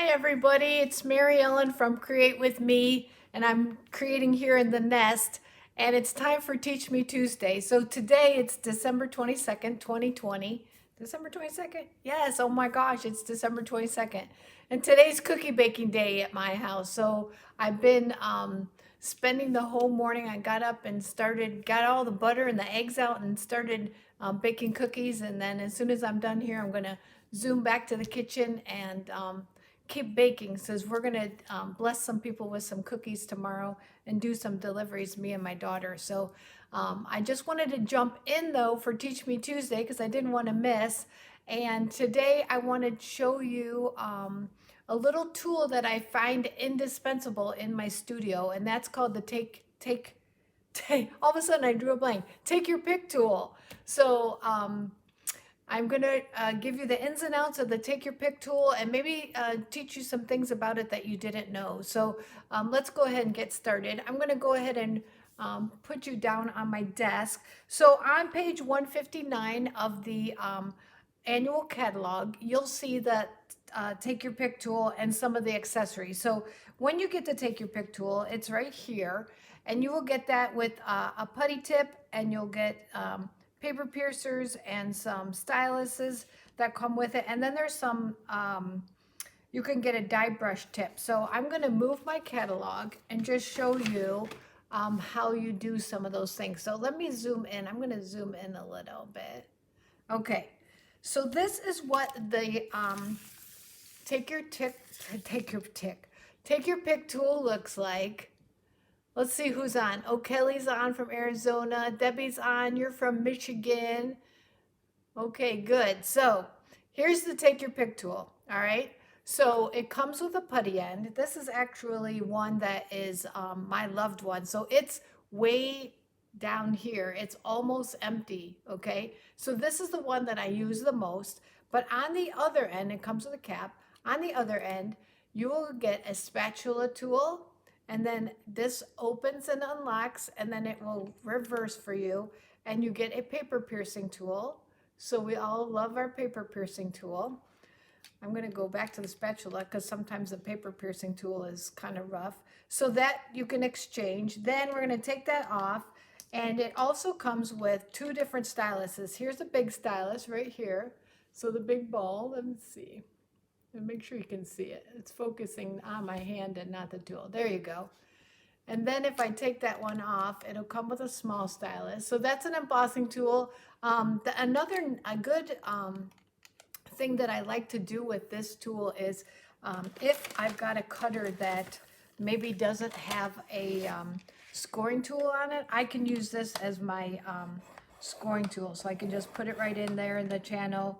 Hi, everybody. It's Mary Ellen from Create With Me, and I'm creating here in the nest. And it's time for Teach Me Tuesday. So today it's December 22nd, 2020. December 22nd? Yes. Oh my gosh, it's December 22nd. And today's cookie baking day at my house. So I've been spending the whole morning. I got up and got all the butter and the eggs out and started baking cookies. And then as soon as I'm done here, I'm going to zoom back to the kitchen and keep baking. Says we're gonna bless some people with some cookies tomorrow and do some deliveries, me and my daughter. So I just wanted to jump in though for Teach Me Tuesday because I didn't want to miss. And today I want to show you a little tool that I find indispensable in my studio, and that's called the take. All of a sudden I drew a blank. Take your pick tool. So I'm going to give you the ins and outs of the Take Your Pick tool and maybe teach you some things about it that you didn't know. So let's go ahead and get started. I'm going to go ahead and put you down on my desk. So on page 159 of the annual catalog, you'll see that Take Your Pick tool and some of the accessories. So when you get the Take Your Pick tool, it's right here. And you will get that with a putty tip, and you'll get paper piercers and some styluses that come with it. And then there's some, you can get a die brush tip. So I'm going to move my catalog and just show you how you do some of those things. So let me zoom in. I'm going to zoom in a little bit. Okay. So this is what the take your tick, take your tick, take your pick tool looks like. Let's see who's on. Oh, Kelly's on from Arizona. Debbie's on. You're from Michigan. Okay, good. So here's the Take Your Pick tool. All right. So it comes with a putty end. This is actually one that is my loved one. So it's way down here. It's almost empty. Okay. So this is the one that I use the most. But on the other end, it comes with a cap. On the other end, you will get a spatula tool. And then this opens and unlocks, and then it will reverse for you. And you get a paper piercing tool. So we all love our paper piercing tool. I'm going to go back to the spatula because sometimes the paper piercing tool is kind of rough. So that you can exchange. Then we're going to take that off. And it also comes with two different styluses. Here's a big stylus right here. So the big ball, let me see. And make sure you can see it. It's focusing on my hand and not the tool. There you go. And then if I take that one off, it'll come with a small stylus. So that's an embossing tool. A good thing that I like to do with this tool is if I've got a cutter that maybe doesn't have a scoring tool on it, I can use this as my scoring tool. So I can just put it right in there in the channel.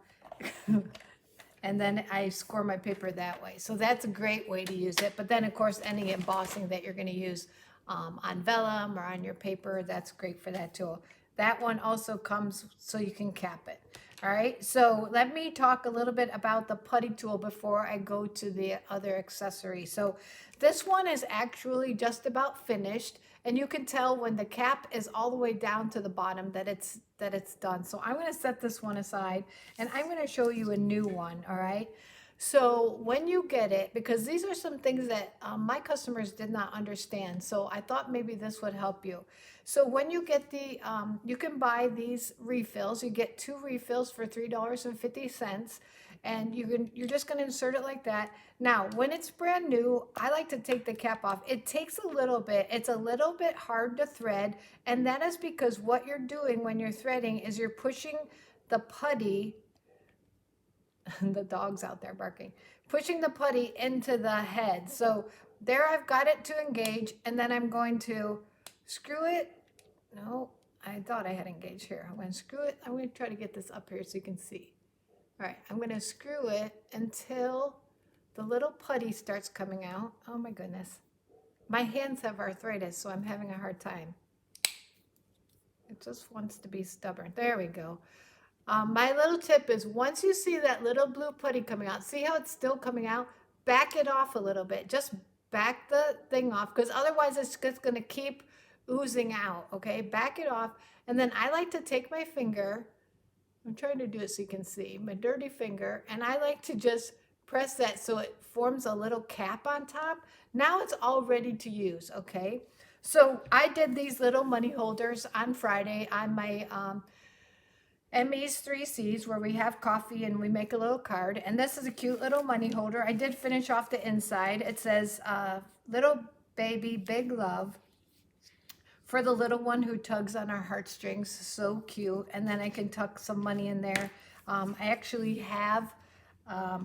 And then I score my paper that way. So that's a great way to use it. But then, of course, any embossing that you're going to use on vellum or on your paper, that's great for that tool. That one also comes so you can cap it. All right, so let me talk a little bit about the putty tool before I go to the other accessory. So this one is actually just about finished, and you can tell when the cap is all the way down to the bottom that it's done. So I'm going to set this one aside, and I'm going to show you a new one. All right. So when you get it, because these are some things that my customers did not understand, so I thought maybe this would help you. So when you get you can buy these refills. You get two refills for $3.50, and you're just going to insert it like that. Now, when it's brand new, I like to take the cap off. It takes a little bit. It's a little bit hard to thread, and that is because what you're doing when you're threading is you're pushing the putty. The dog's out there barking, pushing the putty into the head. So there I've got it to engage, and then I'm going to screw it. No, I thought I had engaged here. I'm going to screw it. I'm going to try to get this up here so you can see. All right, I'm going to screw it until the little putty starts coming out. Oh my goodness. My hands have arthritis, so I'm having a hard time. It just wants to be stubborn. There we go. My little tip is once you see that little blue putty coming out, see how it's still coming out? Back it off a little bit. Just back the thing off, because otherwise it's just going to keep oozing out, okay? Back it off. And then I like to take my finger. I'm trying to do it so you can see. My dirty finger. And I like to just press that so it forms a little cap on top. Now it's all ready to use, okay? So I did these little money holders on Friday on my Emmy's 3Cs, where we have coffee and we make a little card. And this is a cute little money holder. I did finish off the inside. It says, little baby, big love for the little one who tugs on our heartstrings. So cute. And then I can tuck some money in there. I actually have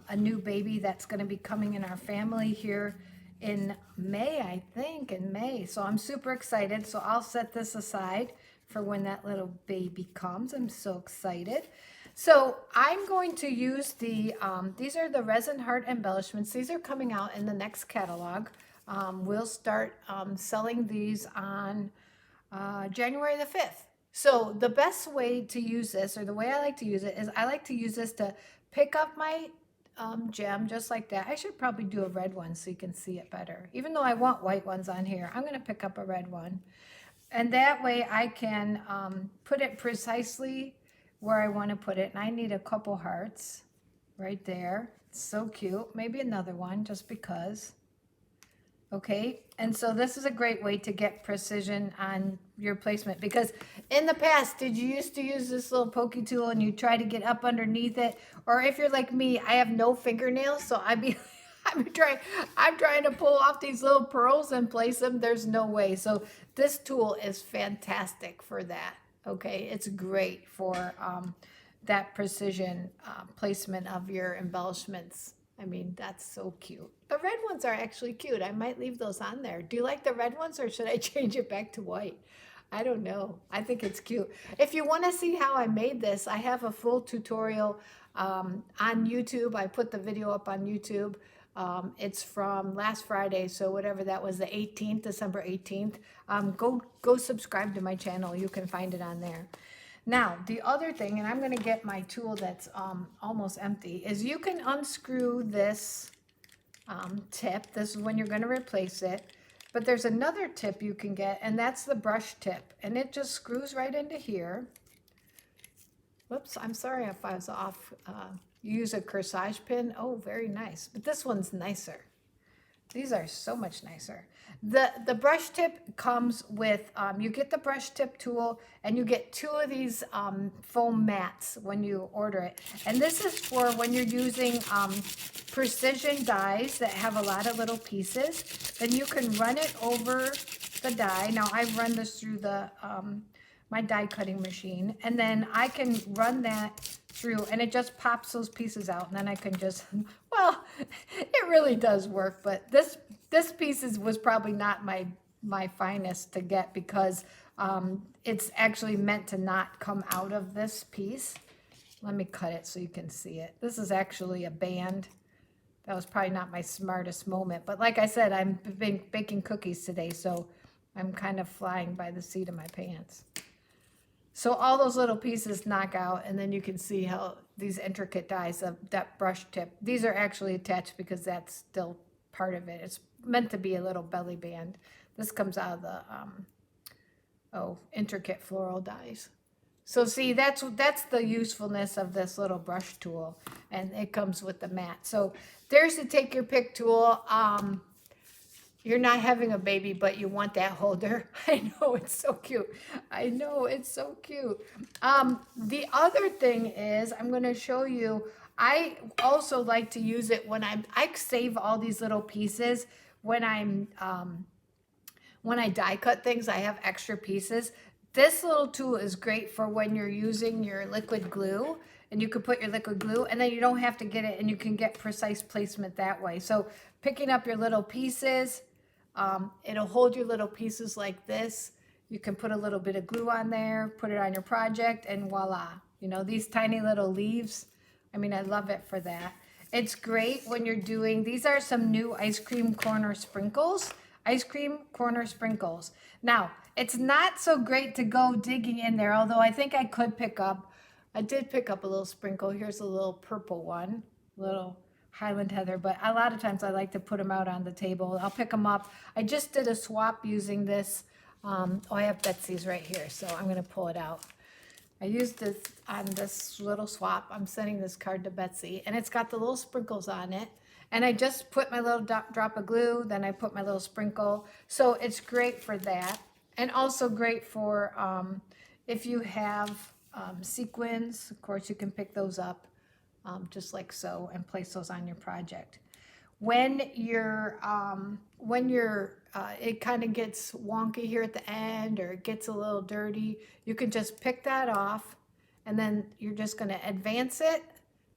a new baby that's going to be coming in our family here in May, I think, in May. So I'm super excited. So I'll set this aside for when that little baby comes. I'm so excited. So I'm going to use these are the resin heart embellishments. These are coming out in the next catalog. We'll start selling these on January the 5th. So the best way to use this, or the way I like to use it, is I like to use this to pick up my gem just like that. I should probably do a red one so you can see it better. Even though I want white ones on here, I'm going to pick up a red one. And that way I can put it precisely where I want to put it. And I need a couple hearts right there. It's so cute. Maybe another one just because. Okay, and so this is a great way to get precision on your placement, because in the past, did you used to use this little pokey tool and you try to get up underneath it? Or if you're like me, I have no fingernails, so I'm trying to pull off these little pearls and place them. There's no way. So this tool is fantastic for that. Okay, it's great for that precision placement of your embellishments. I mean, that's so cute. The red ones are actually cute. I might leave those on there. Do you like the red ones, or should I change it back to white? I don't know. I think it's cute. If you want to see how I made this, I have a full tutorial on YouTube. I put the video up on YouTube. It's from last Friday, so whatever that was, the 18th, December 18th. Go subscribe to my channel. You can find it on there. Now, the other thing, and I'm going to get my tool that's almost empty, is you can unscrew this tip. This is when you're going to replace it. But there's another tip you can get, and that's the brush tip. And it just screws right into here. Whoops, I'm sorry if I was off. You use a corsage pin. Oh, very nice. But this one's nicer. These are so much nicer. The brush tip comes with, you get the brush tip tool, and you get 2 of these foam mats when you order it. And this is for when you're using precision dies that have a lot of little pieces. Then you can run it over the die. Now I've run this through the my die cutting machine, and then I can run that through, and it just pops those pieces out, and then I can just, well, it really does work. But this piece was probably not my finest to get, because it's actually meant to not come out of this piece. Let me cut it so you can see it. This is actually a band. That was probably not my smartest moment, but like I said, I'm baking cookies today, so I'm kind of flying by the seat of my pants. So all those little pieces knock out, and then you can see how these intricate dies of that brush tip. These are actually attached because that's still part of it. It's meant to be a little belly band. This comes out of the intricate floral dies. So see, that's the usefulness of this little brush tool, and it comes with the mat. So there's the take your pick tool. You're not having a baby, but you want that holder. I know, it's so cute. I know, it's so cute. The other thing is, I'm going to show you, I also like to use it when I save all these little pieces when when I die cut things. I have extra pieces. This little tool is great for when you're using your liquid glue, and you can put your liquid glue, and then you don't have to get it, and you can get precise placement that way. So picking up your little pieces, it'll hold your little pieces like this. You can put a little bit of glue on there, put it on your project, and voila. You know, these tiny little leaves, I mean, I love it for that. It's great when you're doing, these are some new ice cream corner sprinkles. Ice cream corner sprinkles. Now, it's not so great to go digging in there, although I think I did pick up a little sprinkle. Here's a little purple one, little Highland Heather, but a lot of times I like to put them out on the table. I'll pick them up. I just did a swap using this. I have Betsy's right here, so I'm going to pull it out. I used this on this little swap. I'm sending this card to Betsy, and it's got the little sprinkles on it. And I just put my little drop of glue, then I put my little sprinkle. So it's great for that. And also great for if you have sequins, of course, you can pick those up just like so and place those on your project. When it kind of gets wonky here at the end or it gets a little dirty, you can just pick that off and then you're just going to advance it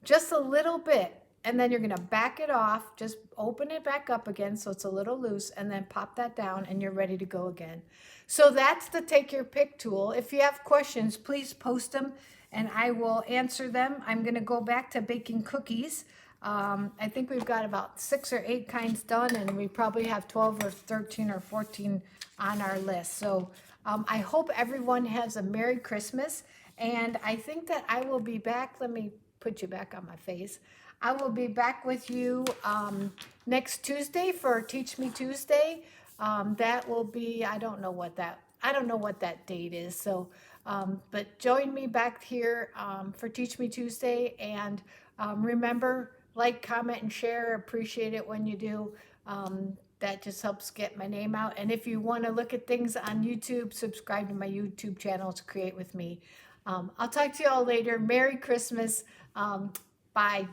just a little bit, and then you're going to back it off, just open it back up again so it's a little loose, and then pop that down and you're ready to go again. So that's the take your pick tool. If you have questions, please post them and I will answer them. I'm going to go back to baking cookies. I think we've got about 6 or 8 kinds done, and we probably have 12 or 13 or 14 on our list. So I hope everyone has a Merry Christmas, and I think that I will be back. Let me put you back on my face. I will be back with you next Tuesday for Teach Me Tuesday. That will be, I don't know what that date is. So, but join me back here for Teach Me Tuesday, and remember, like, comment, and share. Appreciate it when you do. That just helps get my name out. And if you want to look at things on YouTube, subscribe to my YouTube channel to Create With Me. I'll talk to you all later. Merry Christmas. Bye.